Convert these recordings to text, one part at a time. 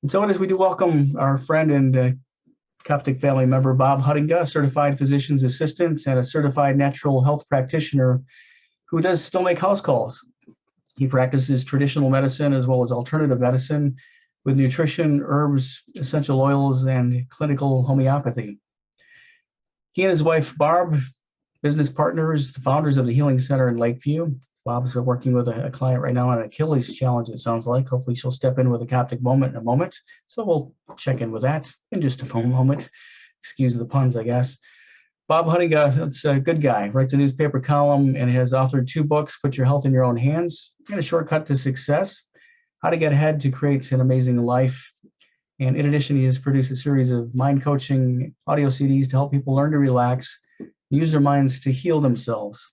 And so it is we do welcome our friend and Coptic family member, Bob Huttinga, a certified physician's assistant and a certified natural health practitioner who does still make house calls. He practices traditional medicine as well as alternative medicine with nutrition, herbs, essential oils, and clinical homeopathy. He and his wife, Barb, business partners, the founders of the Healing Center in Lakeview. Bob's working with a client right now on an Achilles challenge, it sounds like. Hopefully she'll step in with a Coptic moment in a moment. So we'll check in with that in just a moment. Excuse the puns, I guess. Bob Huttinga, that's a good guy, writes a newspaper column and has authored 2 books, Put Your Health in Your Own Hands and A Shortcut to Success, How to Get Ahead to Create an Amazing Life. And in addition, he has produced a series of mind coaching audio CDs to help people learn to relax, use their minds to heal themselves.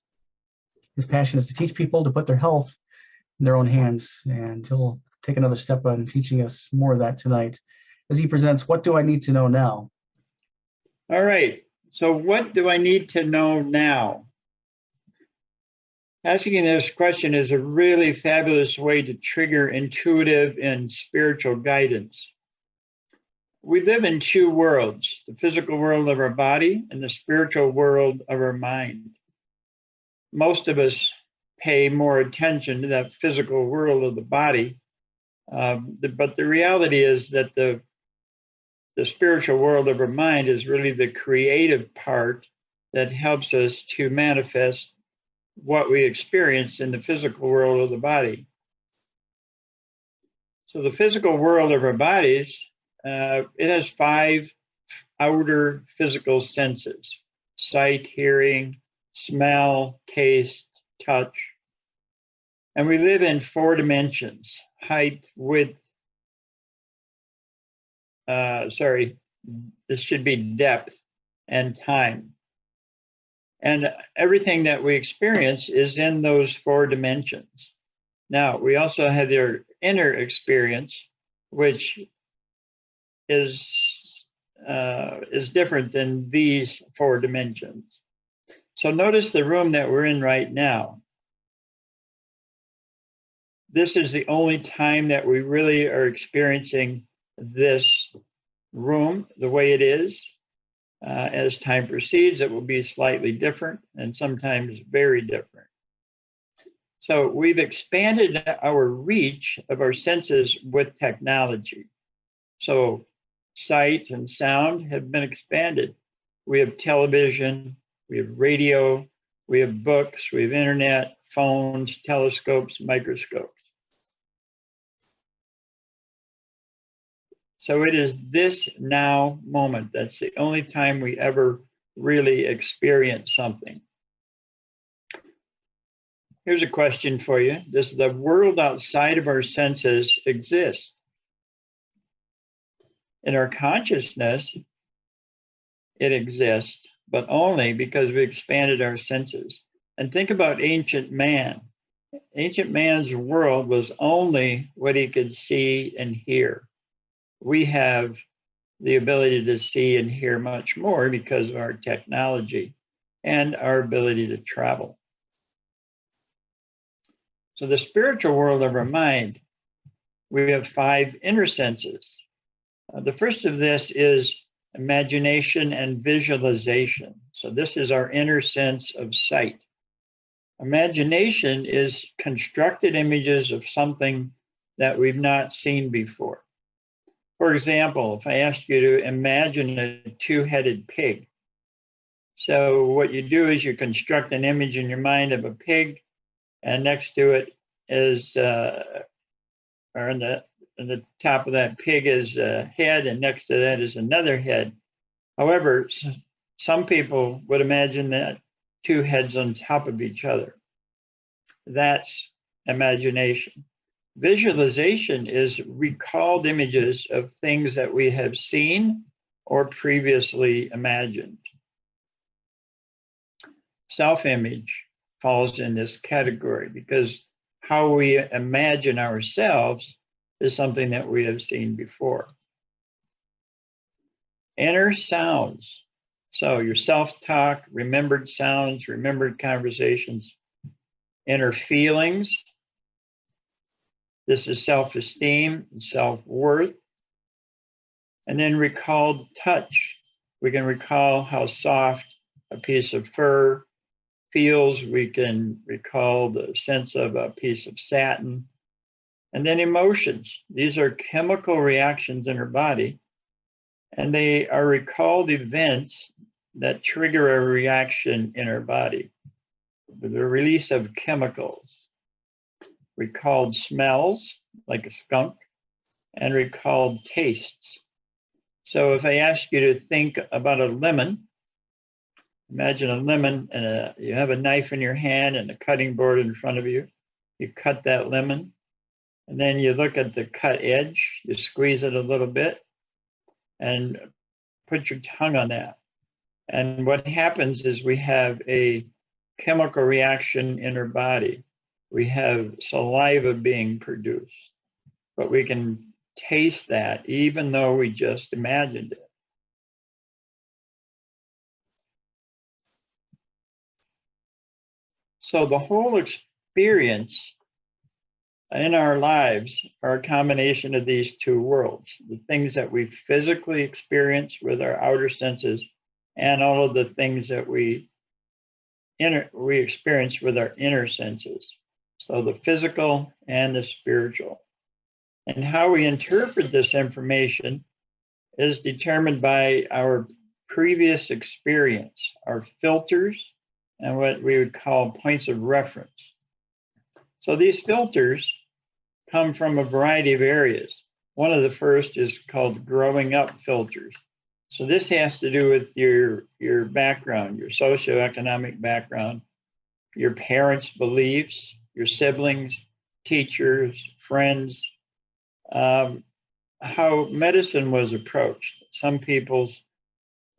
His passion is to teach people to put their health in their own hands, and he'll take another step on teaching us more of that tonight as he presents What Do I Need to Know Now? All right, so what do I need to know now? Asking this question is a really fabulous way to trigger intuitive and spiritual guidance. We live in 2 worlds, the physical world of our body and the spiritual world of our mind. Most of us pay more attention to that physical world of the body, but the reality is that the spiritual world of our mind is really the creative part that helps us to manifest what we experience in the physical world of the body. So the physical world of our bodies, it has 5 outer physical senses: sight, hearing, smell, taste, touch. And we live in 4 dimensions: height, width, this should be depth and time. And everything that we experience is in those 4 dimensions. Now, we also have their inner experience, which is different than these 4 dimensions. So notice the room that we're in right now. This is the only time that we really are experiencing this room the way it is. As time proceeds, it will be slightly different and sometimes very different. So we've expanded our reach of our senses with technology. So sight and sound have been expanded. We have television, we have radio, we have books, we have internet, phones, telescopes, microscopes. So it is this now moment. That's the only time we ever really experience something. Here's a question for you. Does the world outside of our senses exist? In our consciousness, it exists, but only because we expanded our senses. And think about ancient man. Ancient man's world was only what he could see and hear. We have the ability to see and hear much more because of our technology and our ability to travel. So the spiritual world of our mind, we have 5 inner senses. The first of this is imagination and visualization. So this is our inner sense of sight. Imagination is constructed images of something that we've not seen before. For example, if I asked you to imagine a 2-headed pig. So what you do is you construct an image in your mind of a pig, and next to it is, or on the top of that pig is a head, and next to that is another head. However, some people would imagine that 2 heads on top of each other. That's imagination. Visualization is recalled images of things that we have seen or previously imagined. Self-image falls in this category because how we imagine ourselves is something that we have seen before. Inner sounds. So your self-talk, remembered sounds, remembered conversations. Inner feelings. This is self-esteem and self-worth. And then recalled touch. We can recall how soft a piece of fur feels. We can recall the sense of a piece of satin. And then emotions. These are chemical reactions in our body, and they are recalled events that trigger a reaction in our body. The release of chemicals, recalled smells like a skunk, and recalled tastes. So if I ask you to think about a lemon, imagine a lemon and you have a knife in your hand and a cutting board in front of you. You cut that lemon, and then you look at the cut edge, you squeeze it a little bit and put your tongue on that. And what happens is we have a chemical reaction in our body. We have saliva being produced, but we can taste that even though we just imagined it. So the whole experience in our lives are a combination of these two worlds, the things that we physically experience with our outer senses and all of the things that we experience with our inner senses. So the physical and the spiritual. And how we interpret this information is determined by our previous experience, our filters, and what we would call points of reference. So these filters come from a variety of areas. One of the first is called growing up filters. So this has to do with your background, your socioeconomic background, your parents' beliefs, your siblings, teachers, friends, how medicine was approached. Some people's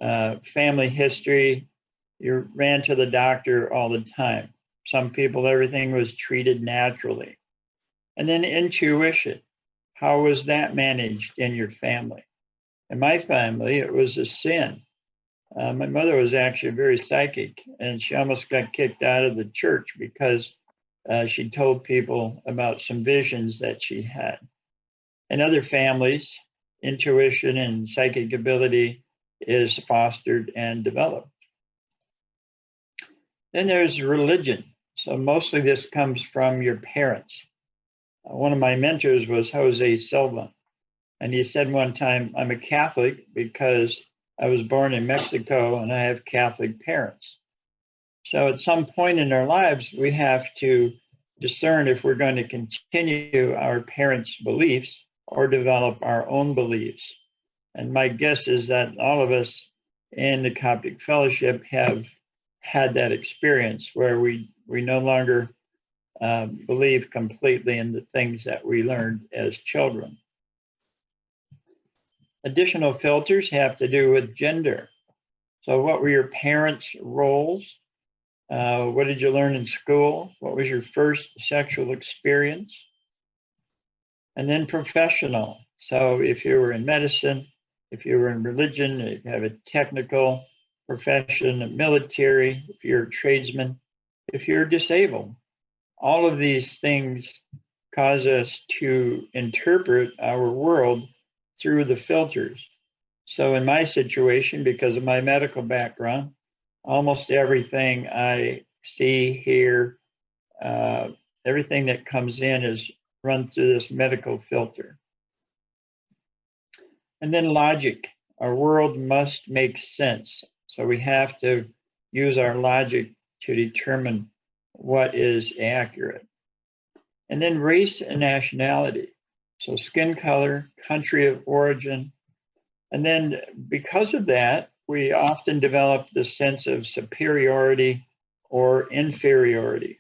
family history, you ran to the doctor all the time. Some people, everything was treated naturally. And then intuition. How was that managed in your family? In my family, it was a sin. My mother was actually very psychic, and she almost got kicked out of the church because she told people about some visions that she had. In other families, intuition and psychic ability is fostered and developed. Then there's religion. So mostly this comes from your parents. One of my mentors was Jose Silva. And he said one time, I'm a Catholic because I was born in Mexico and I have Catholic parents. So at some point in our lives, we have to discern if we're going to continue our parents' beliefs or develop our own beliefs. And my guess is that all of us in the Coptic Fellowship have had that experience where we no longer believe completely in the things that we learned as children. Additional filters have to do with gender. So what were your parents' roles? What did you learn in school? What was your first sexual experience? And then professional. So if you were in medicine, if you were in religion, if you have a technical profession, a military, if you're a tradesman, if you're disabled. All of these things cause us to interpret our world through the filters. So in my situation, because of my medical background, almost everything I see, hear, everything that comes in is run through this medical filter. And then logic. Our world must make sense. So we have to use our logic to determine what is accurate. And then race and nationality. So skin color, country of origin. And then because of that, we often develop the sense of superiority or inferiority.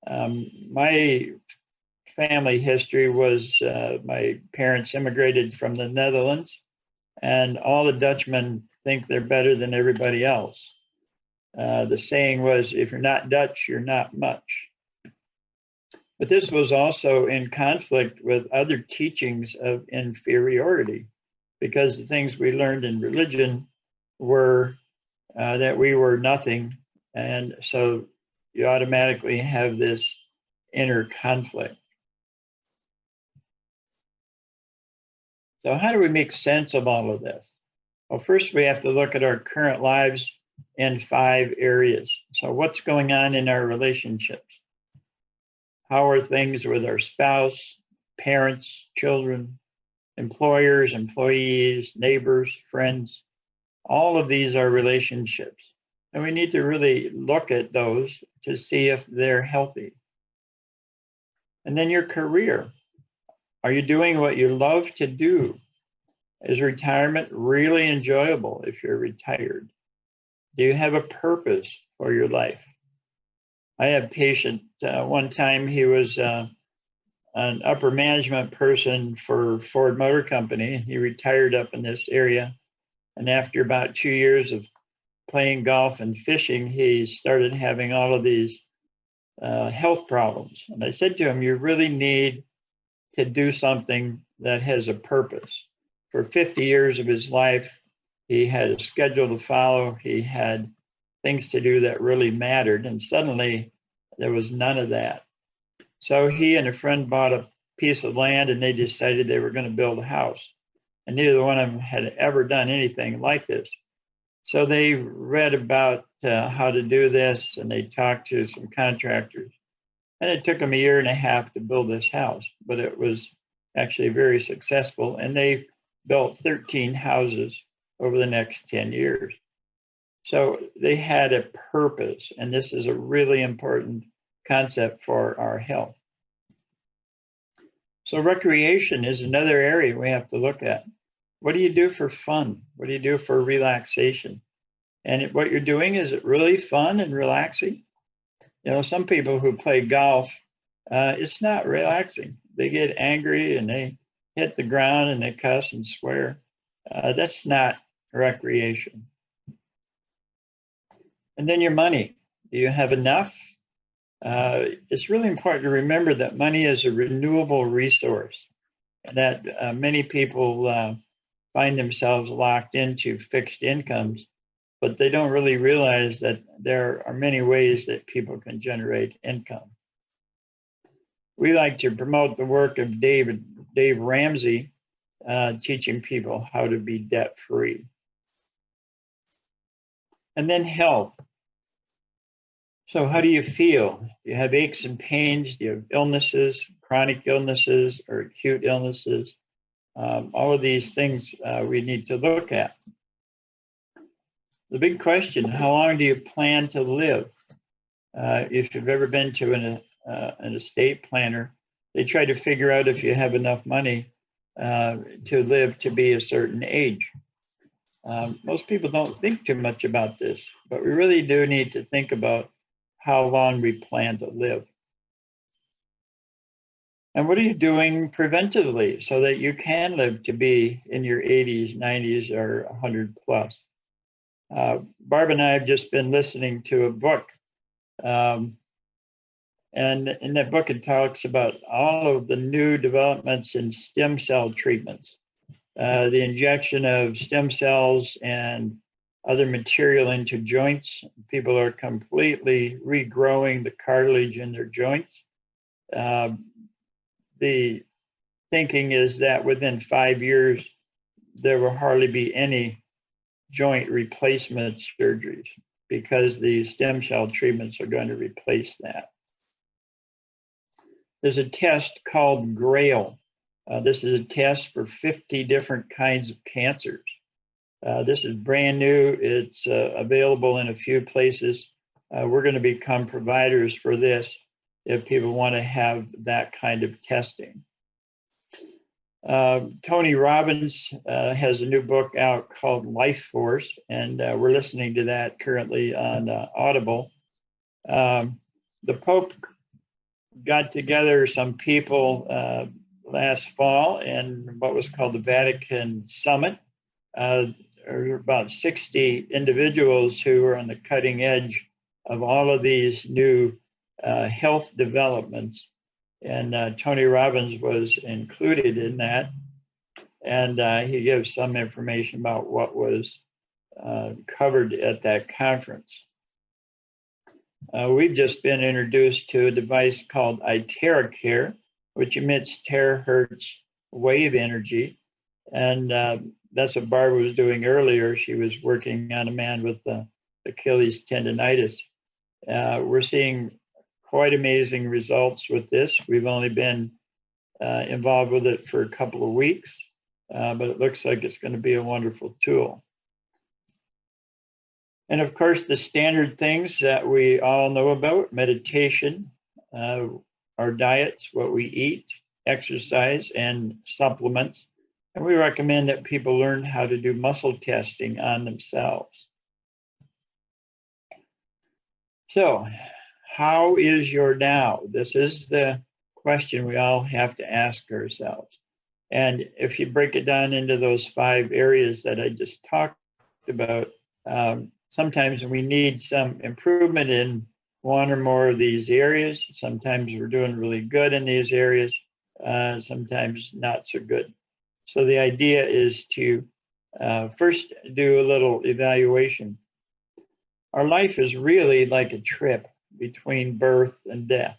My family history was my parents immigrated from the Netherlands, and all the Dutchmen think they're better than everybody else. The saying was, if you're not Dutch, you're not much. But this was also in conflict with other teachings of inferiority, because the things we learned in religion were that we were nothing. And so you automatically have this inner conflict. So how do we make sense of all of this? Well, first we have to look at our current lives in 5 areas. So what's going on in our relationships? How are things with our spouse, parents, children, employers, employees, neighbors, friends? All of these are relationships. And we need to really look at those to see if they're healthy. And then your career. Are you doing what you love to do? Is retirement really enjoyable if you're retired? Do you have a purpose for your life? I had a patient one time, he was an upper management person for Ford Motor Company. He retired up in this area. And after about 2 years of playing golf and fishing, he started having all of these health problems. And I said to him, you really need to do something that has a purpose. For 50 years of his life, he had a schedule to follow. He had things to do that really mattered. And suddenly there was none of that. So he and a friend bought a piece of land and they decided they were going to build a house. And neither one of them had ever done anything like this. So they read about how to do this and they talked to some contractors. And it took them 1.5 years to build this house, but it was actually very successful. And they built 13 houses over the next 10 years. So they had a purpose, and this is a really important concept for our health. So recreation is another area we have to look at. What do you do for fun? What do you do for relaxation? And what you're doing, is it really fun and relaxing? You know, some people who play golf, it's not relaxing. They get angry and they hit the ground and they cuss and swear. That's not recreation. And then your money. Do you have enough? It's really important to remember that money is a renewable resource, and that many people find themselves locked into fixed incomes, but they don't really realize that there are many ways that people can generate income. We like to promote the work of Dave Ramsey, teaching people how to be debt-free. And then health. So how do you feel? Do you have aches and pains? Do you have illnesses, chronic illnesses, or acute illnesses? All of these things we need to look at. The big question, how long do you plan to live? If you've ever been to an estate planner, they try to figure out if you have enough money to live to be a certain age. Most people don't think too much about this, but we really do need to think about how long we plan to live. And what are you doing preventively so that you can live to be in your 80s, 90s, or 100 plus? Barb and I have just been listening to a book. And in that book, it talks about all of the new developments in stem cell treatments. The injection of stem cells and other material into joints. People are completely regrowing the cartilage in their joints. The thinking is that within 5 years, there will hardly be any joint replacement surgeries because the stem cell treatments are going to replace that. There's a test called GRAIL. This is a test for 50 different kinds of cancers. This is brand new. It's available in a few places. We're going to become providers for this if people want to have that kind of testing. Tony Robbins has a new book out called Life Force, and we're listening to that currently on Audible. The Pope got together some people last fall in what was called the Vatican Summit. There were about 60 individuals who were on the cutting edge of all of these new health developments. And Tony Robbins was included in that. And he gives some information about what was covered at that conference. We've just been introduced to a device called iTeracare, which emits terahertz wave energy. And that's what Barbara was doing earlier. She was working on a man with Achilles tendonitis. We're seeing quite amazing results with this. We've only been involved with it for a couple of weeks, but it looks like it's going to be a wonderful tool. And of course, the standard things that we all know about: meditation, our diets, what we eat, exercise, and supplements. And we recommend that people learn how to do muscle testing on themselves. So, how is your now? This is the question we all have to ask ourselves. And if you break it down into those 5 areas that I just talked about, sometimes we need some improvement in one or more of these areas. Sometimes we're doing really good in these areas, sometimes not so good. So the idea is to first do a little evaluation. Our life is really like a trip between birth and death.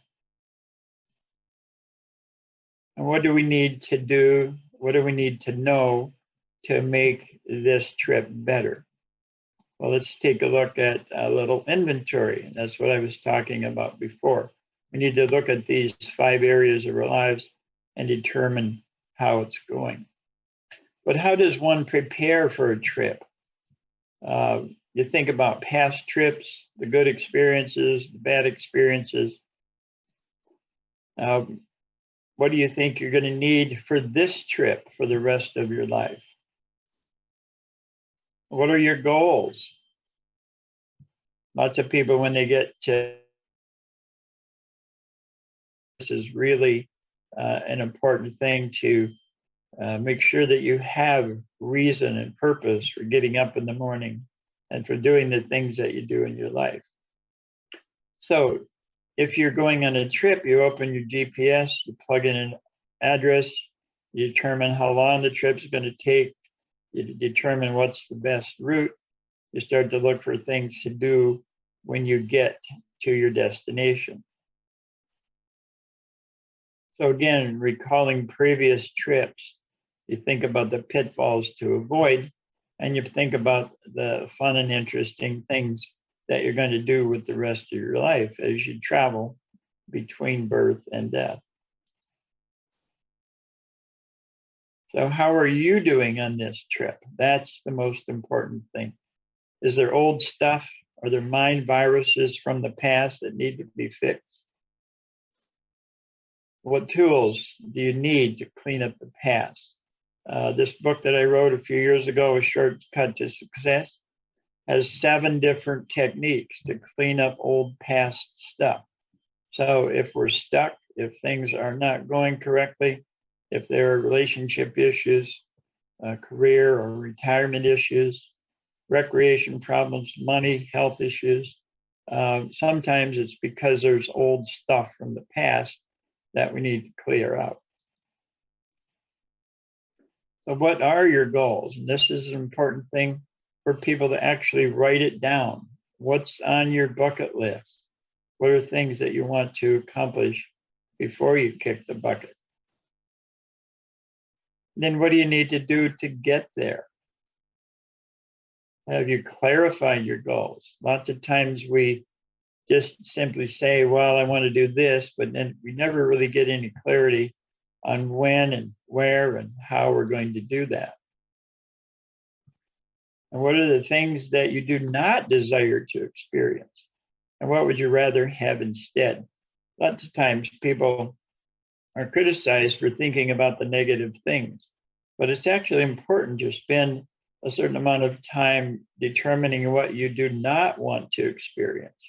And what do we need to do? What do we need to know to make this trip better? Well, let's take a look at a little inventory. That's what I was talking about before. We need to look at these 5 areas of our lives and determine how it's going. But how does one prepare for a trip? You think about past trips, the good experiences, the bad experiences. What do you think you're going to need for this trip for the rest of your life? What are your goals? Lots of people, when they get to this, is really an important thing to make sure that you have reason and purpose for getting up in the morning and for doing the things that you do in your life. So if you're going on a trip, you open your GPS, you plug in an address, you determine how long the trip's going to take, you determine what's the best route, you start to look for things to do when you get to your destination. So again, recalling previous trips, you think about the pitfalls to avoid, and you think about the fun and interesting things that you're going to do with the rest of your life as you travel between birth and death. So how are you doing on this trip? That's the most important thing. Is there old stuff? Are there mind viruses from the past that need to be fixed? What tools do you need to clean up the past? This book that I wrote a few years ago, A Shortcut to Success, has 7 different techniques to clean up old past stuff. So if we're stuck, if things are not going correctly, if there are relationship issues, career or retirement issues, recreation problems, money, health issues, sometimes it's because there's old stuff from the past that we need to clear out. So what are your goals? And this is an important thing for people to actually write it down. What's on your bucket list? What are things that you want to accomplish before you kick the bucket? Then what do you need to do to get there? Have you clarified your goals? Lots of times we just simply say, well, I want to do this, but then we never really get any clarity on when and where and how we're going to do that. And what are the things that you do not desire to experience? And what would you rather have instead? Lots of times people are criticized for thinking about the negative things, but it's actually important to spend a certain amount of time determining what you do not want to experience.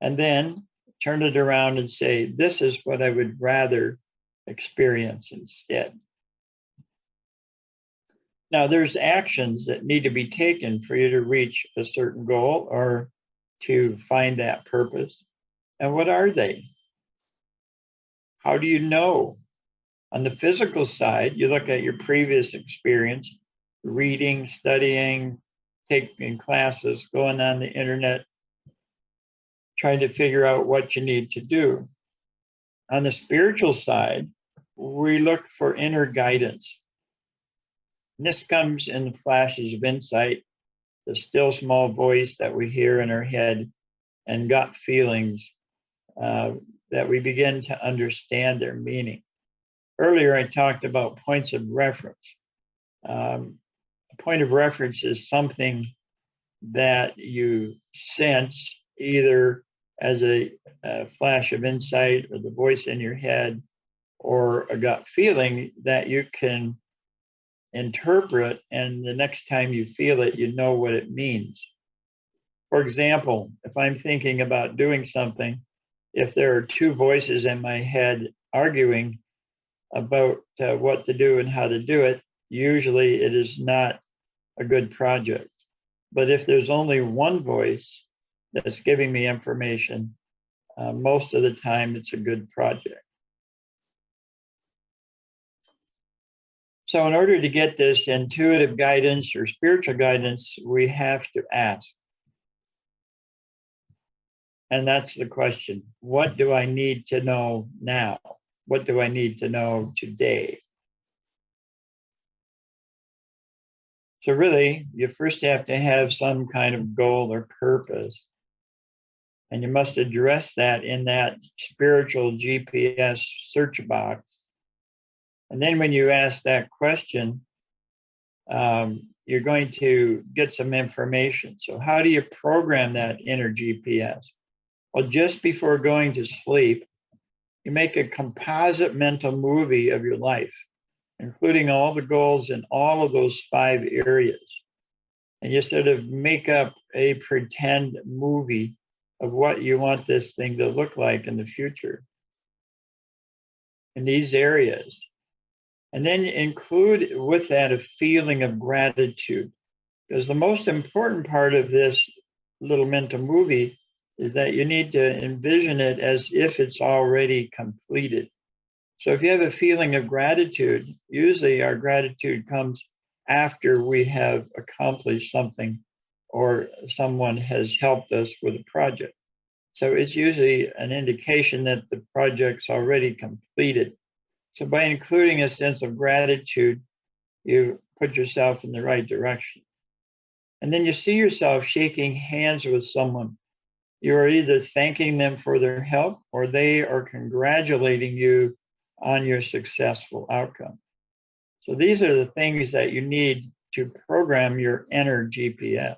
And then turn it around and say, this is what I would rather experience instead. Now, there's actions that need to be taken for you to reach a certain goal or to find that purpose. And what are they? How do you know? On the physical side, you look at your previous experience, reading, studying, taking classes, going on the internet, trying to figure out what you need to do. On the spiritual side, we look for inner guidance. And this comes in flashes of insight, the still small voice that we hear in our head, and gut feelings that we begin to understand their meaning. Earlier, I talked about points of reference. A point of reference is something that you sense either as a flash of insight or the voice in your head or a gut feeling that you can interpret, and the next time you feel it, you know what it means. For example, if I'm thinking about doing something, if there are two voices in my head arguing about what to do and how to do it, usually it is not a good project. But if there's only one voice that's giving me information, most of the time it's a good project. So in order to get this intuitive guidance or spiritual guidance, we have to ask. And that's the question. What do I need to know now? What do I need to know today? So really, you first have to have some kind of goal or purpose. And you must address that in that spiritual GPS search box. And then when you ask that question, you're going to get some information. So how do you program that inner GPS? Well, just before going to sleep, you make a composite mental movie of your life, including all the goals in all of those 5 areas. And you sort of make up a pretend movie of what you want this thing to look like in the future in these areas. And then include with that a feeling of gratitude, because the most important part of this little mental movie is that you need to envision it as if it's already completed. So if you have a feeling of gratitude, usually our gratitude comes after we have accomplished something or someone has helped us with a project. So it's usually an indication that the project's already completed. So by including a sense of gratitude, you put yourself in the right direction. And then you see yourself shaking hands with someone. You are either thanking them for their help or they are congratulating you on your successful outcome. So these are the things that you need to program your inner GPS.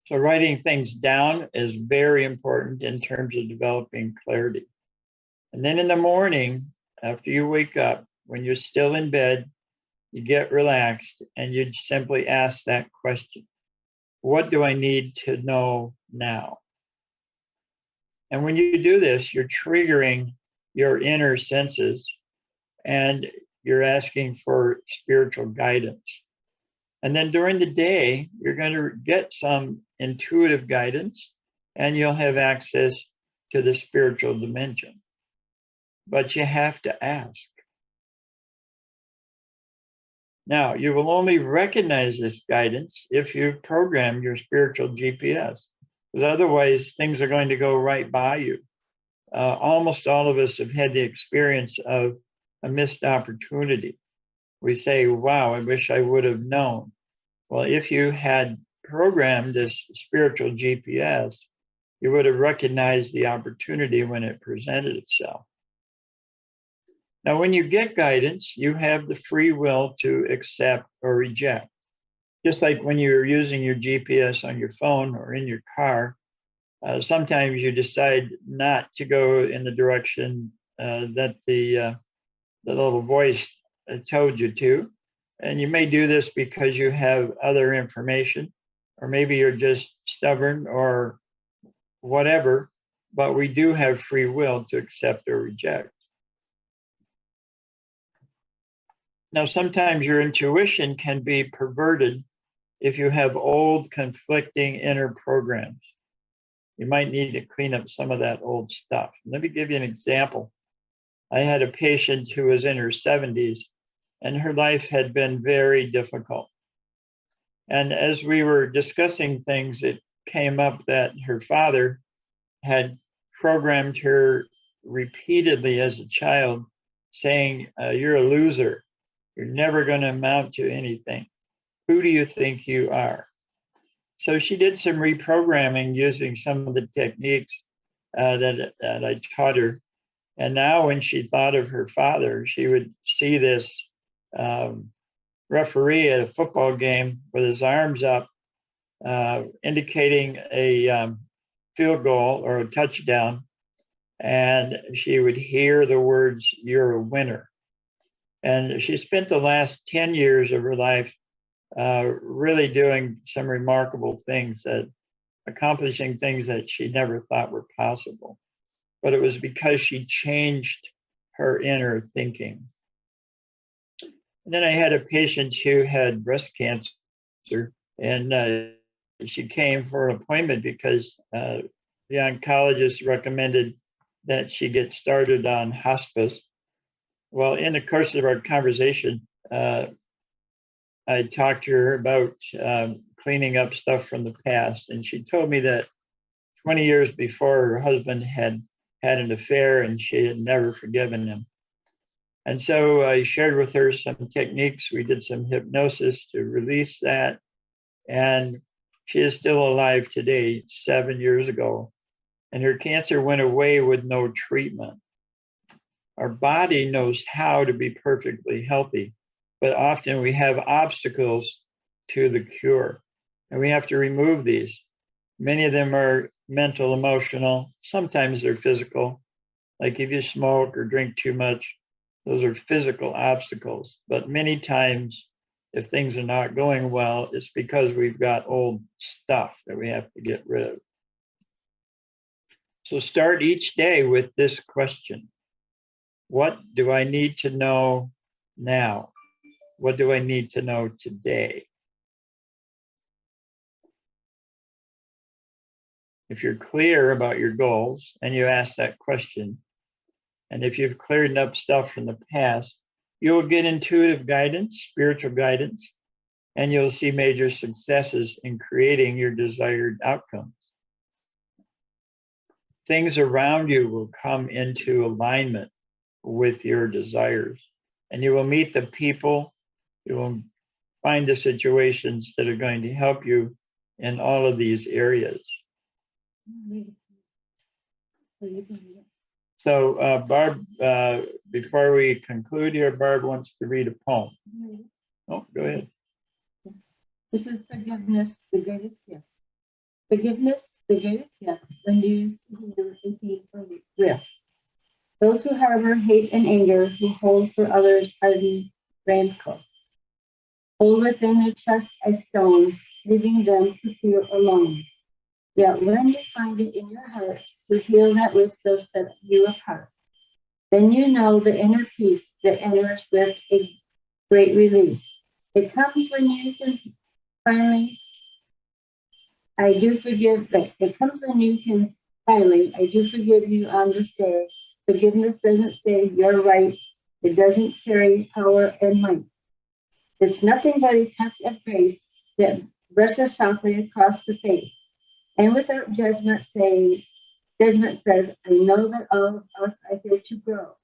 So writing things down is very important in terms of developing clarity. And then in the morning, after you wake up, when you're still in bed, you get relaxed and you simply ask that question. What do I need to know now? And when you do this, you're triggering your inner senses and you're asking for spiritual guidance. And then during the day, you're going to get some intuitive guidance and you'll have access to the spiritual dimension. But you have to ask. Now, you will only recognize this guidance if you program your spiritual GPS, because otherwise things are going to go right by you. Almost all of us have had the experience of a missed opportunity. We say, wow, I wish I would have known. Well, if you had programmed this spiritual GPS, you would have recognized the opportunity when it presented itself. Now, when you get guidance, you have the free will to accept or reject. Just like when you're using your GPS on your phone or in your car, sometimes you decide not to go in the direction that the little voice told you to. And you may do this because you have other information, or maybe you're just stubborn or whatever, but we do have free will to accept or reject. Now, sometimes your intuition can be perverted if you have old conflicting inner programs. You might need to clean up some of that old stuff. Let me give you an example. I had a patient who was in her 70s, and her life had been very difficult. And as we were discussing things, it came up that her father had programmed her repeatedly as a child, saying, you're a loser. You're never going to amount to anything. Who do you think you are? So she did some reprogramming using some of the techniques that I taught her. And now when she thought of her father, she would see this referee at a football game with his arms up, indicating a field goal or a touchdown. And she would hear the words, "You're a winner." And she spent the last 10 years of her life really doing some remarkable things, accomplishing things that she never thought were possible. But it was because she changed her inner thinking. And then I had a patient who had breast cancer, and she came for an appointment because the oncologist recommended that she get started on hospice. Well, in the course of our conversation, I talked to her about cleaning up stuff from the past, and she told me that 20 years before, her husband had an affair and she had never forgiven him. And so I shared with her some techniques. We did some hypnosis to release that, and she is still alive today, 7 years ago, and her cancer went away with no treatment. Our body knows how to be perfectly healthy, but often we have obstacles to the cure, and we have to remove these. Many of them are mental, emotional. Sometimes they're physical, like if you smoke or drink too much, those are physical obstacles. But many times, if things are not going well, it's because we've got old stuff that we have to get rid of. So start each day with this question: what do I need to know now? What do I need to know today? If you're clear about your goals and you ask that question, and if you've cleared up stuff from the past, you'll get intuitive guidance, spiritual guidance, and you'll see major successes in creating your desired outcomes. Things around you will come into alignment with your desires, and you will meet the people, you will find the situations that are going to help you in all of these areas. So Barb, before we conclude here, Barb wants to read a poem. Oh, go ahead. This is forgiveness, the greatest gift. Forgiveness, the greatest gift, when used to heal and painful with. Those who harbor hate and anger, who hold for others hardened rancor, hold within their chest as stones, leaving them to feel alone. Yet when you find it in your heart to heal that which does set you apart, then you know the inner peace that enters with a great release. It comes when you can finally, I do forgive, but it comes when you can finally, I do forgive you on this day. Forgiveness doesn't say you're right. It doesn't carry power and might. It's nothing but a touch of grace that brushes softly across the face. And without judgment says, I know that all of us are here to grow.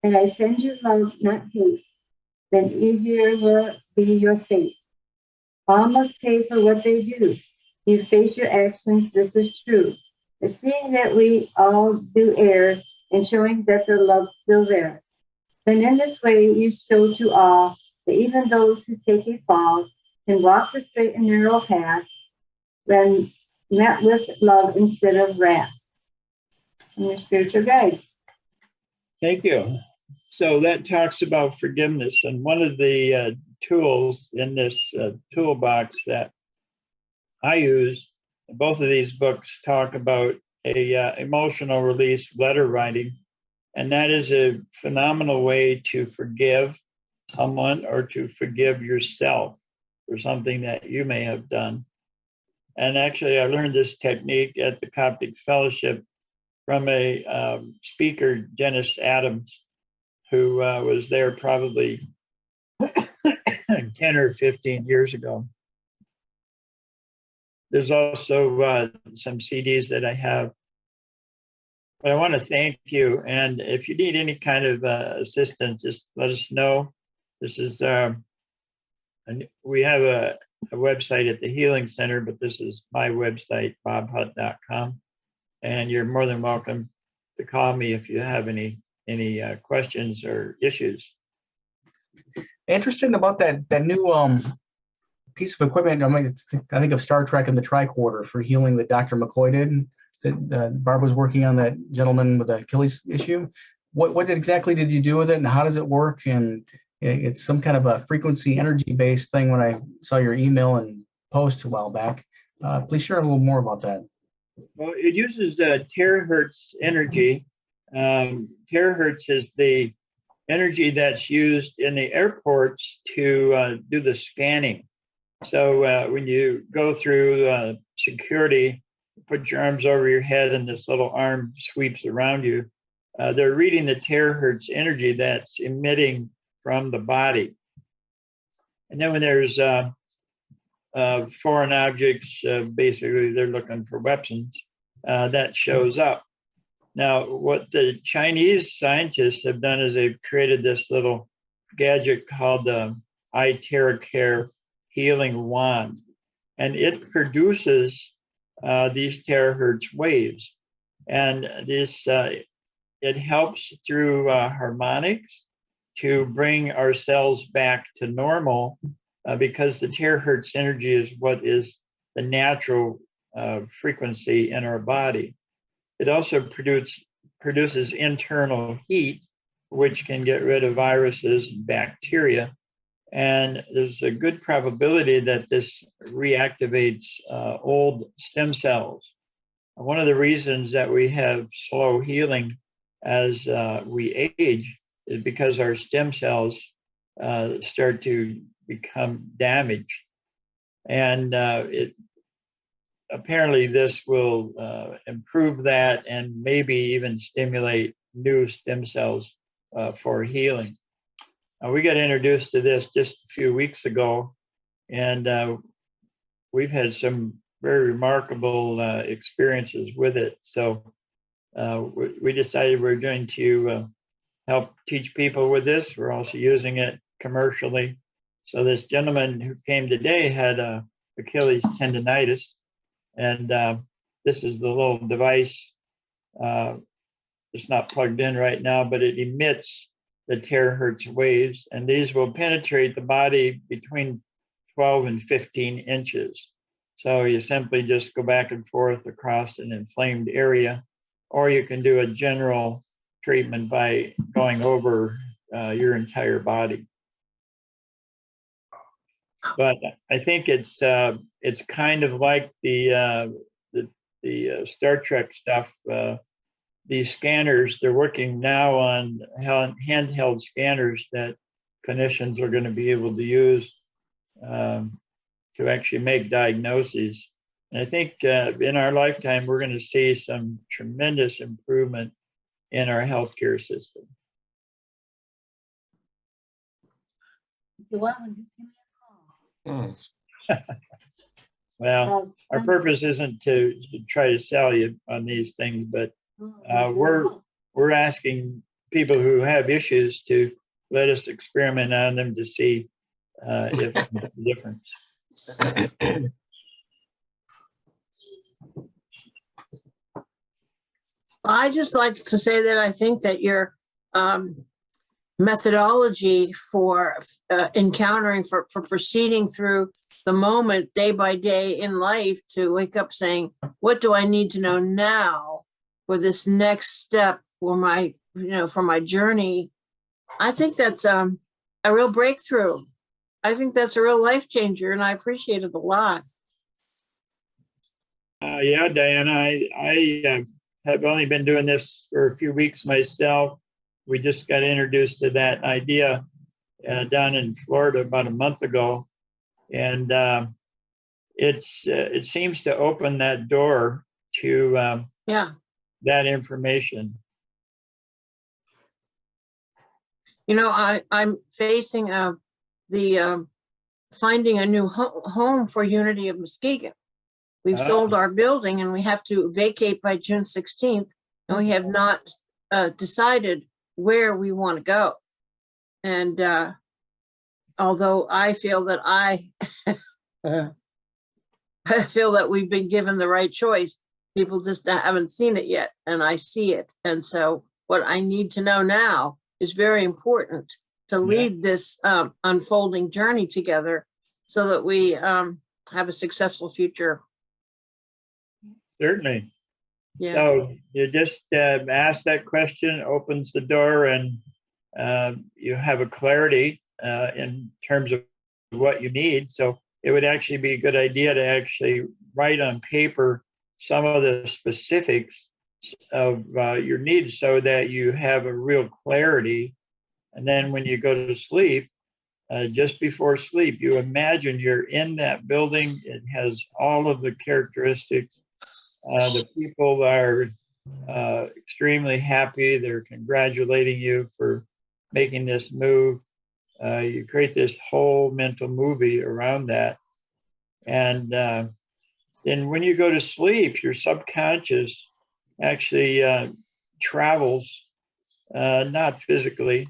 And I send you love, not hate. Then easier will be your fate. All must pay for what they do. You face your actions, this is true. But seeing that we all do err and showing that the love's still there. Then in this way you show to all that even those who take a fall can walk the straight and narrow path when met with love instead of wrath. And your spiritual guide. Thank you. So that talks about forgiveness, and one of the tools in this toolbox that I use, both of these books talk about a emotional release letter writing, and that is a phenomenal way to forgive someone or to forgive yourself for something that you may have done. And actually, I learned this technique at the Coptic Fellowship from a speaker, Dennis Adams, who was there probably 10 or 15 years ago. There's also some CDs that I have. But I want to thank you. And if you need any kind of assistance, just let us know. This is, and we have a website at the Healing Center, but this is my website, bobhutt.com. And you're more than welcome to call me if you have any questions or issues. Interesting about that new piece of equipment. I think of Star Trek and the tricorder for healing that Dr. McCoy did. That Barb was working on, that gentleman with the Achilles issue. What exactly did you do with it, and how does it work? And it's some kind of a frequency energy based thing. When I saw your email and post a while back, please share a little more about that. Well, it uses terahertz energy. Terahertz is the energy that's used in the airports to do the scanning. So when you go through security, put your arms over your head and this little arm sweeps around you. They're reading the terahertz energy that's emitting from the body. And then when there's foreign objects, basically they're looking for weapons, that shows up. Now, what the Chinese scientists have done is they've created this little gadget called the iTeraCare healing wand, and it produces these terahertz waves. And this it helps through harmonics to bring our cells back to normal, because the terahertz energy is what is the natural frequency in our body. It also produces internal heat, which can get rid of viruses and bacteria. And there's a good probability that this reactivates old stem cells. One of the reasons that we have slow healing as we age is because our stem cells start to become damaged. And apparently this will improve that and maybe even stimulate new stem cells for healing. We got introduced to this just a few weeks ago, and we've had some very remarkable experiences with it. So we decided we're going to help teach people with this. We're also using it commercially. So this gentleman who came today had Achilles tendonitis, and this is the little device. It's not plugged in right now, but it emits the terahertz waves, and these will penetrate the body between 12 and 15 inches. So you simply just go back and forth across an inflamed area, or you can do a general treatment by going over your entire body. But I think it's kind of like the Star Trek stuff. These scanners, they're working now on handheld scanners that clinicians are going to be able to use to actually make diagnoses. And I think in our lifetime, we're going to see some tremendous improvement in our healthcare system. If you want one, just give me a call. Well, our purpose isn't to try to sell you on these things, but we're asking people who have issues to let us experiment on them to see if it makes a difference. I just like to say that I think that your methodology for encountering, for proceeding through the moment day by day in life, to wake up saying, what do I need to know now for this next step for my, for my journey? I think that's a real breakthrough. I think that's a real life changer, and I appreciate it a lot. Yeah, Diana, I have only been doing this for a few weeks myself. We just got introduced to that idea down in Florida about a month ago, and it seems to open that door to that information. I'm facing the finding a new home for Unity of Muskegon. We've sold our building and we have to vacate by June 16th, and we have not decided where we want to go. And although I feel that I feel that we've been given the right choice. People just haven't seen it yet, and I see it. And so what I need to know now is very important to lead this unfolding journey together so that we have a successful future. Certainly. Yeah. So you just ask that question, opens the door, and you have a clarity in terms of what you need. So it would actually be a good idea to actually write on paper some of the specifics of your needs so that you have a real clarity. And then when you go to sleep, just before sleep, you imagine you're in that building. It has all of the characteristics. The people are extremely happy. They're congratulating you for making this move. You create this whole mental movie around that. And then when you go to sleep, your subconscious actually travels, not physically,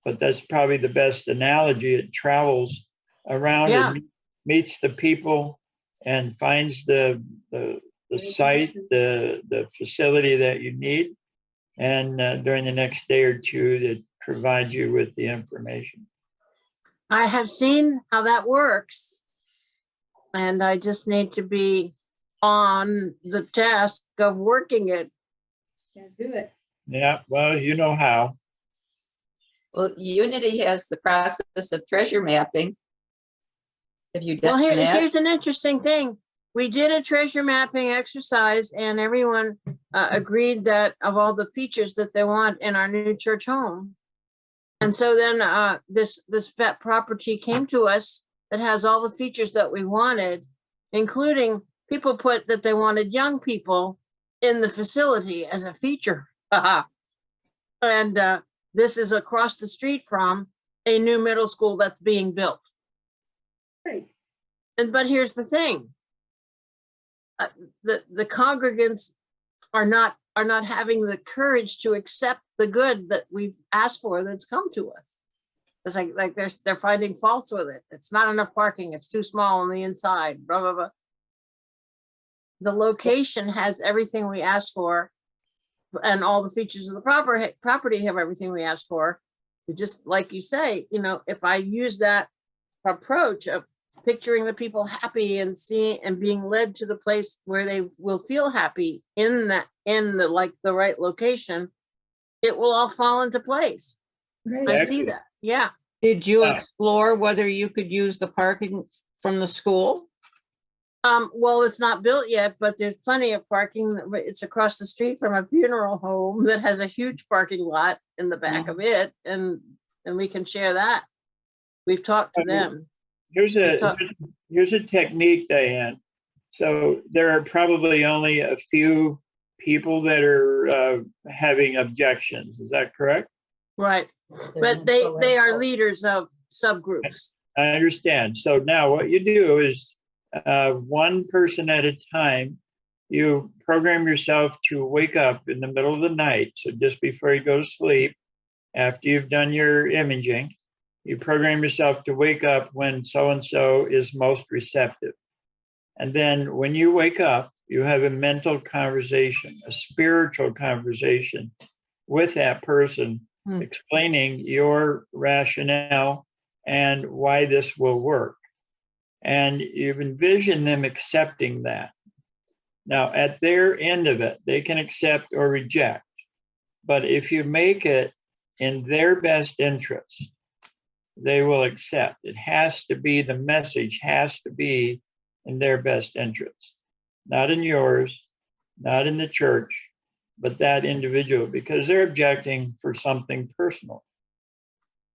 but that's probably the best analogy. It travels around and meets the people and finds the site, the facility that you need. And during the next day or two, it provides you with the information. I have seen how that works. And I just need to be on the task of working it. Can't do it. Yeah, well, you know how. Well, Unity has the process of treasure mapping. Have you Well, done that? here's an interesting thing. We did a treasure mapping exercise and everyone agreed that of all the features that they want in our new church home. And so then this pet property came to us that has all the features that we wanted, including people put that they wanted young people in the facility as a feature. And this is across the street from a new middle school that's being built. Great. But here's the thing. The congregants are not having the courage to accept the good that we've asked for that's come to us. It's like they're finding faults with it. It's not enough parking. It's too small on the inside. Blah blah blah. The location has everything we asked for, and all the features of the property have everything we asked for. Just like you say, if I use that approach of picturing the people happy and seeing and being led to the place where they will feel happy in the right location, it will all fall into place. I see that. Yeah. Did you explore whether you could use the parking from the school? Well, it's not built yet, but there's plenty of parking. It's across the street from a funeral home that has a huge parking lot in the back of it, and we can share that. We've talked to them. Here's a technique, Diane. So there are probably only a few people that are having objections. Is that correct? Right. But they are leaders of subgroups. I understand. So now what you do is one person at a time, you program yourself to wake up in the middle of the night. So just before you go to sleep, after you've done your imaging, you program yourself to wake up when so-and-so is most receptive. And then when you wake up, you have a mental conversation, a spiritual conversation with that person, explaining your rationale and why this will work. And you've envisioned them accepting that. Now, at their end of it, they can accept or reject. But if you make it in their best interest, they will accept. It has to be, the message has to be in their best interest, not in yours, not in the church, but that individual, because they're objecting for something personal.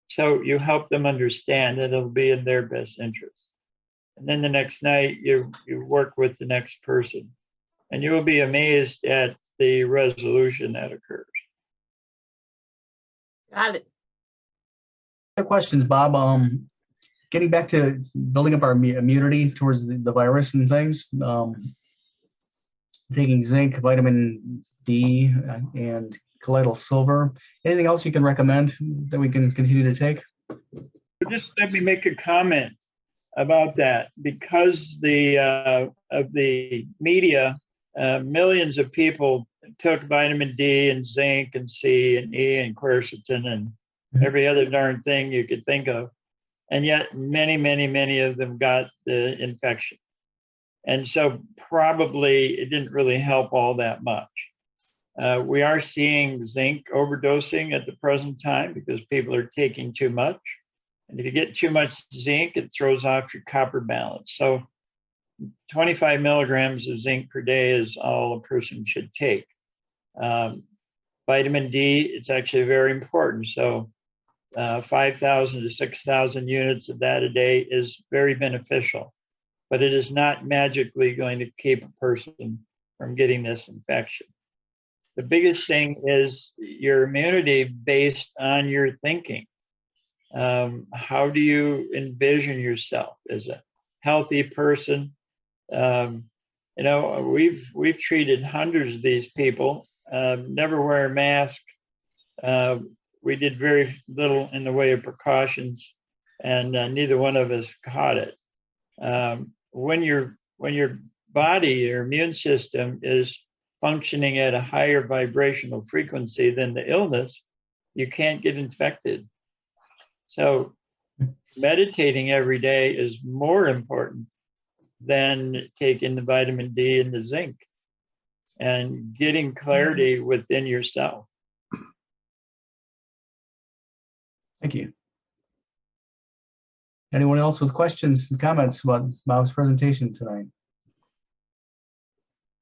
So you help them understand that it'll be in their best interest. And then the next night you work with the next person, and you will be amazed at the resolution that occurs. Got it. Other questions, Bob. Getting back to building up our immunity towards the virus and things, taking zinc, vitamin D, and colloidal silver. Anything else you can recommend that we can continue to take? But just let me make a comment about that. Because of the media, millions of people took vitamin D and zinc and C and E and quercetin and every other darn thing you could think of. And yet many of them got the infection. And so probably it didn't really help all that much. We are seeing zinc overdosing at the present time because people are taking too much. And if you get too much zinc, it throws off your copper balance. So 25 milligrams of zinc per day is all a person should take. Vitamin D, it's actually very important. So 5,000 to 6,000 units of that a day is very beneficial, but it is not magically going to keep a person from getting this infection. The biggest thing is your immunity based on your thinking. How do you envision yourself as a healthy person? We've treated hundreds of these people, never wear a mask. We did very little in the way of precautions, and neither one of us caught it. When your body, your immune system is functioning at a higher vibrational frequency than the illness, you can't get infected. So meditating every day is more important than taking the vitamin D and the zinc and getting clarity within yourself. Thank you. Anyone else with questions and comments about Bob's presentation tonight?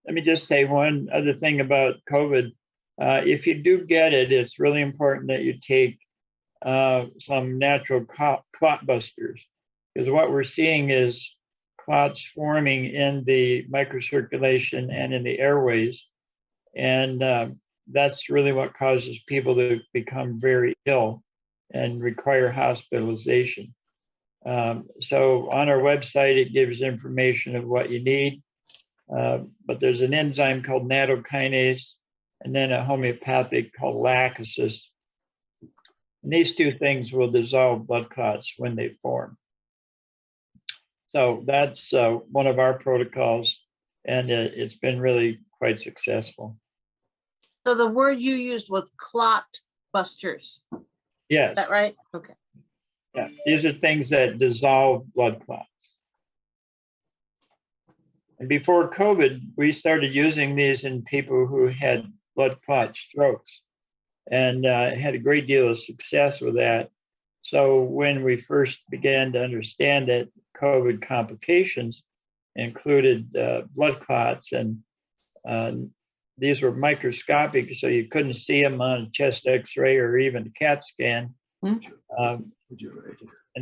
Let me just say one other thing about COVID. If you do get it, it's really important that you take some natural clot busters, because what we're seeing is clots forming in the microcirculation and in the airways. And that's really what causes people to become very ill and require hospitalization. So on our website, it gives information of what you need. But there's an enzyme called nattokinase and then a homeopathic called laxasis. And these two things will dissolve blood clots when they form. So that's one of our protocols, and it's been really quite successful. So the word you used was clot busters. Yes. Is that right? Okay. Yeah, these are things that dissolve blood clots. And before COVID, we started using these in people who had blood clot strokes, and had a great deal of success with that. So when we first began to understand that COVID complications included blood clots, and these were microscopic, so you couldn't see them on a chest X-ray or even a CAT scan. And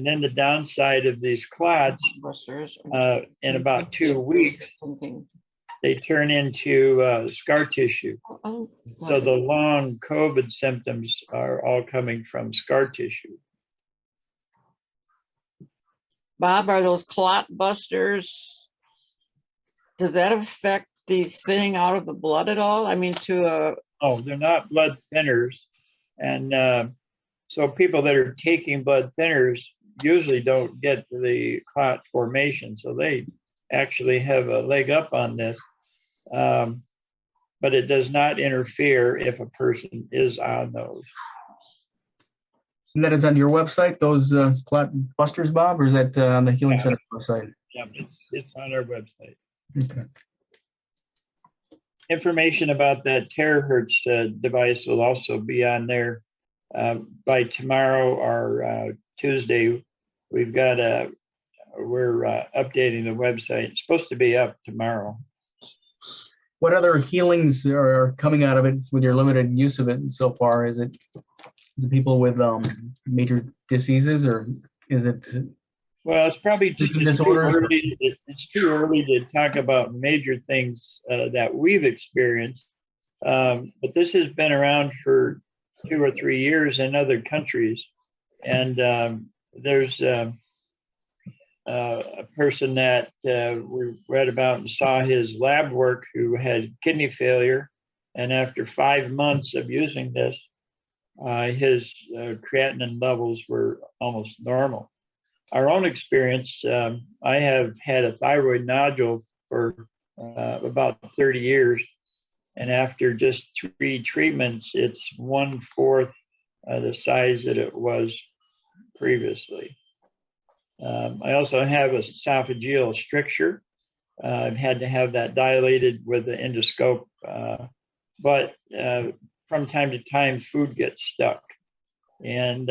then the downside of these clots, in about 2 weeks, they turn into scar tissue. So the long COVID symptoms are all coming from scar tissue. Bob, are those clot busters? Does that affect the thinning out of the blood at all? I mean, Oh, they're not blood thinners. And so people that are taking blood thinners usually don't get the clot formation. So they actually have a leg up on this. But it does not interfere if a person is on those. And that is on your website, those clot busters, Bob, or is that on the Healing Center website? Yeah, it's on our website. Okay. Information about that terahertz device will also be on there by tomorrow or Tuesday. We're updating the website. It's supposed to be up tomorrow. What other healings are coming out of it with your limited use of it so far? Is it people with major diseases, or is it? Well, it's probably Disorders? it's too early to talk about major things that we've experienced. But this has been around for 2 or 3 years in other countries. And there's a person that we read about and saw his lab work who had kidney failure. And after 5 months of using this, his creatinine levels were almost normal. Our own experience, I have had a thyroid nodule for about 30 years. And after just 3 treatments, it's 1/4 the size that it was previously. I also have esophageal stricture. I've had to have that dilated with the endoscope, but from time to time, food gets stuck. And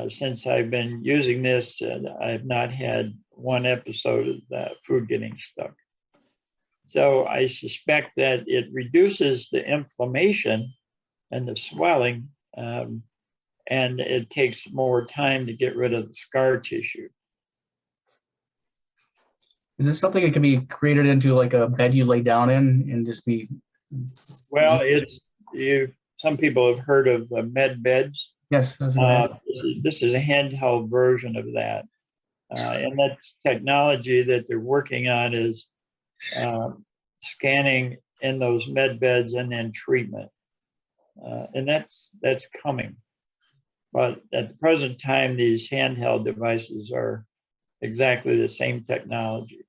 since I've been using this, I've not had one episode of that food getting stuck. So I suspect that it reduces the inflammation and the swelling, and it takes more time to get rid of the scar tissue. Is this something that can be created into like a bed you lay down in and just be? Well, some people have heard of med beds. Yes. That's This is a handheld version of that. And that's technology that they're working on is scanning in those med beds and then treatment. And that's coming. But at the present time, these handheld devices are exactly the same technology.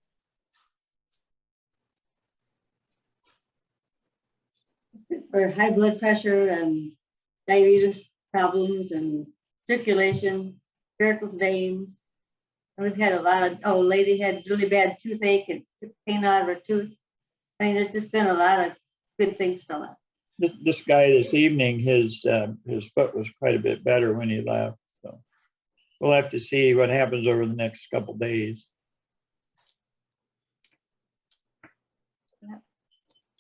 For high blood pressure and diabetes problems and circulation, varicose veins. And we've had a lot of, a lady had really bad toothache and took pain out of her tooth. I mean, there's just been a lot of good things from it. This guy this evening, his foot was quite a bit better when he left. So we'll have to see what happens over the next couple days.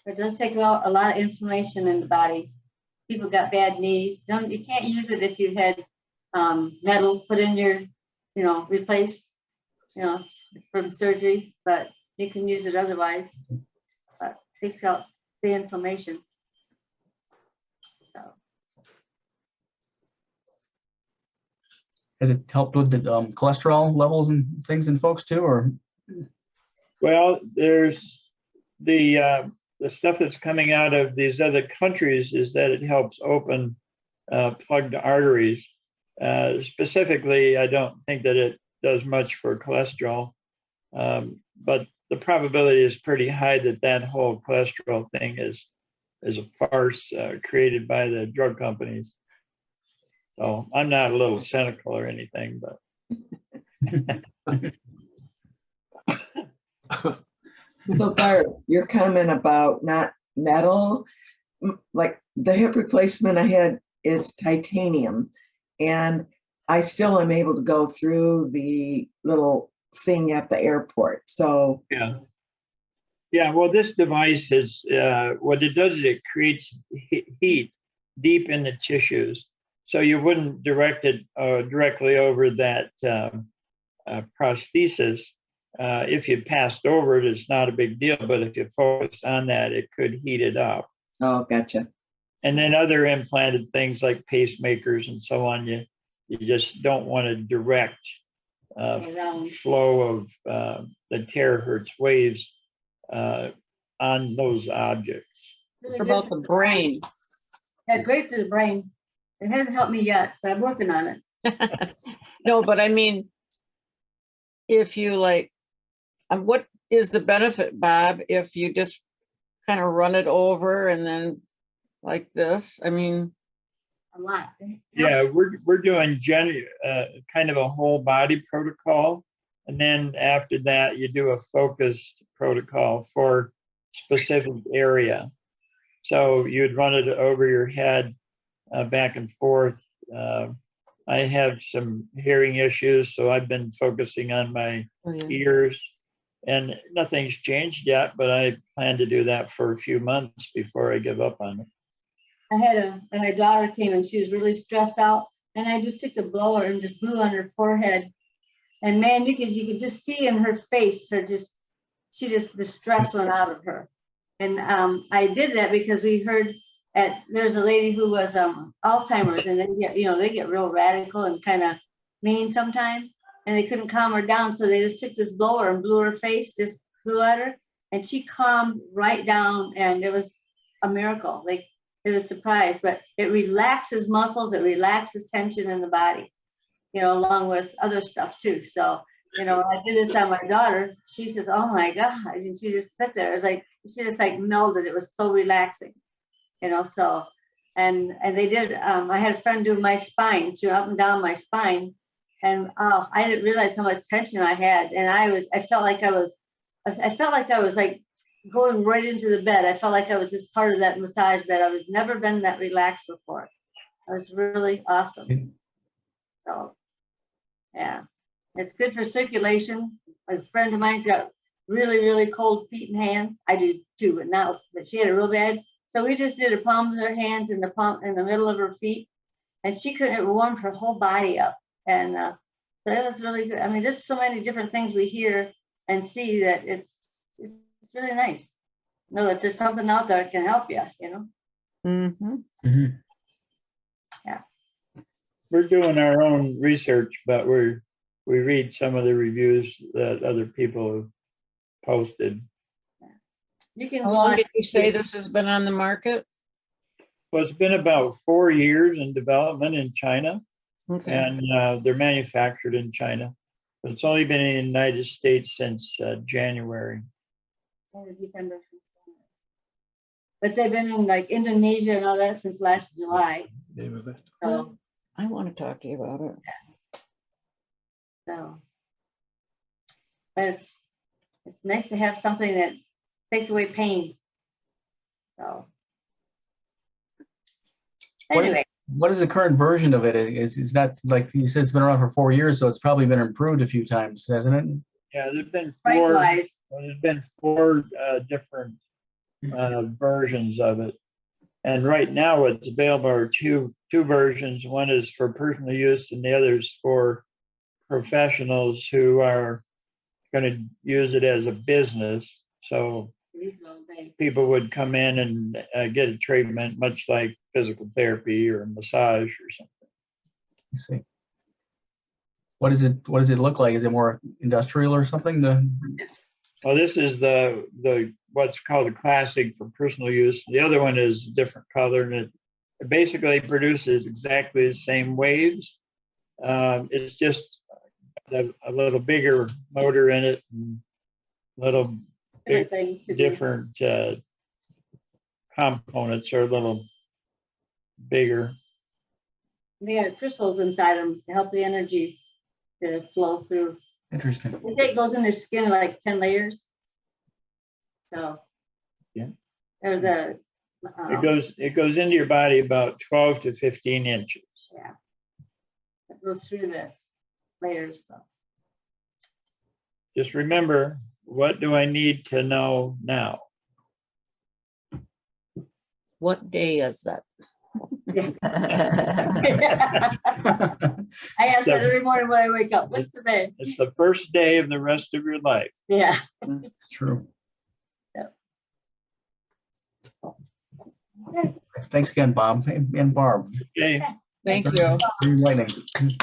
It does take a lot of inflammation in the body. People got bad knees. You can't use it if you had metal put in your, replace, from surgery, but you can use it otherwise. But it takes out the inflammation. So. Has it helped with the cholesterol levels and things in folks too, or? Well, there's the stuff that's coming out of these other countries is that it helps open plugged arteries. Specifically, I don't think that it does much for cholesterol, but the probability is pretty high that that whole cholesterol thing is a farce created by the drug companies. So I'm not a little cynical or anything, but. So Barb, your comment about not metal, like the hip replacement I had is titanium, and I still am able to go through the little thing at the airport. So Yeah. Well, this device is what it does is it creates heat deep in the tissues, so you wouldn't direct it directly over that prosthesis. If you passed over it, it's not a big deal, but if you focus on that, it could heat it up. oh, gotcha. And then other implanted things like pacemakers and so on, you just don't want to direct flow of the terahertz waves on those objects. Really What good about for the brain? Yeah, great for the brain. It hasn't helped me yet, but I'm working on it. No, but I mean, if you what is the benefit, Bob, if you just kind of run it over and then like this? I mean, A lot. Yeah, we're doing kind of a whole body protocol, and then after that, you do a focused protocol for specific area. So you'd run it over your head, back and forth. I have some hearing issues, so I've been focusing on my oh, yeah. ears, and nothing's changed yet, but I plan to do that for a few months before I give up on it. My daughter came and she was really stressed out, and I just took the blower and just blew on her forehead. And man, you could just see in her face, the stress went out of her. And I did that because we heard there's a lady who was Alzheimer's, and they get real radical and kind of mean sometimes, and they couldn't calm her down, so they just took this blower and blew her face, just blew at her, and she calmed right down, and it was a miracle. Like It was surprised, but it relaxes muscles, it relaxes tension in the body, along with other stuff too. So, I did this on my daughter. She says, "Oh my God." And she just sat there. It was like, she just like melded. It was so relaxing, so, and they did, I had a friend do my spine, up and down my spine. And I didn't realize how much tension I had. And I felt like I was like going right into the bed. I felt like I was just part of that massage bed. I was never been that relaxed before. It was really awesome. So, yeah, it's good for circulation. A friend of mine's got really, really cold feet and hands. I do too, but she had it real bad. So we just did a palm of her hands and the middle of her feet, and she couldn't. It warmed her whole body up, and so it was really good. I mean, there's so many different things we hear and see that it's really nice. Know that there's something out there that can help you. Mhm. We're doing our own research, but we read some of the reviews that other people have posted. You can How go long on. did you say this has been on the market? Well, it's been about 4 years in development in China, Okay. and they're manufactured in China. But it's only been in the United States since January. December. But they've been in like Indonesia and all that since last July. So, I want to talk to you about it. but it's nice to have something that takes away pain. So What is anyway, What is the current version of it? Is that, like you said, it's been around for 4 years, so it's probably been improved a few times, hasn't it? Yeah, there's been price four. wise, Well, there's been four different versions of it, and right now what's available are two versions. One is for personal use, and the other is for professionals who are going to use it as a business. So people would come in and get a treatment, much like physical therapy or massage or something. I see. What does it look like? Is it more industrial or something? Well, this is the what's called a classic for personal use. The other one is a different color, and it basically produces exactly the same waves. It's just a little bigger motor in it, and little different things to do. different components are a little bigger. They got crystals inside them to help the energy to flow through. Interesting. They say it goes in the skin like 10 layers. So Yeah. There's a It goes into your body about 12 to 15 inches. yeah. It goes through this layers. So Just remember, what do I need to know now? What day is that? I ask that every morning when I wake up. What's the day? It's the first day of the rest of your life. Yeah. It's true. Yep. Thanks again, Bob and Barb. Okay. Thank you. Very enlightening.